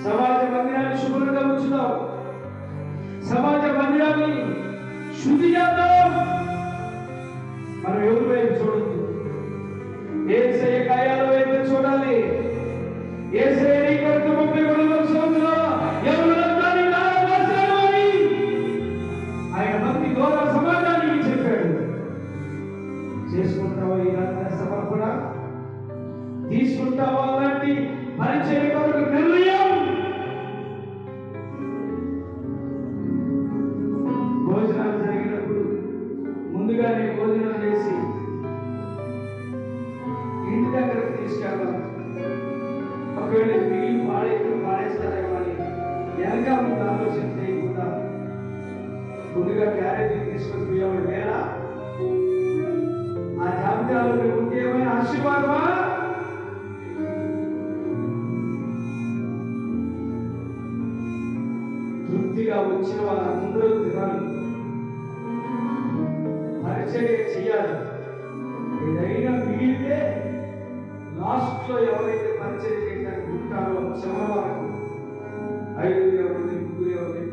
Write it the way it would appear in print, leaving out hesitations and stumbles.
సమాజ మందిరాన్ని శుభ్రంగా ఉంచుదాం, సమాజ మందిరాన్ని శుద్ధి చేద్దాం. మనం ఎవరి వైపు చూడొద్దు, యేసయ్య గాయాల వైపు చూడాలి. యేసయ్య నీ కొరకు 33 సంవత్సరాల యవ్వన రక్తాన్ని ధారపోశాడు అని ఆయన భక్తి ద్వారా సమాజానికి చెప్పాడు. చేసుకుంటావా ఈ రాత్రి సమర్పణ? తీసుకుంటావా అలాంటి పరిచయ కొరకు నిర్ణయం? భోజనాలు జరిగినప్పుడు ముందుగానే భోజనం చేసి ఇంటి దగ్గరకు తీసుకెళ్దాం. ఒకవేళ మిగిలి పాడేస్తారేమో అని వెనక ముందు ఆలోచన చేయకుండా ముందుగా క్యారేజీ తీసుకొని పోయేవాడు వేళ ఆ జాబితాలో ఇంకేమైనా ఆశీర్వాదమా? తృప్తిగా వచ్చిన వాళ్ళందరూ తినాలి, పరిచర్య చేయాలి. ఏదైనా మిగిలితే లాస్ట్ లో ఎవరైతే పరిచయం చేయడానికి ఉంటారో చివరి వరకు 5 ఎవరిని 3 ఎవరిని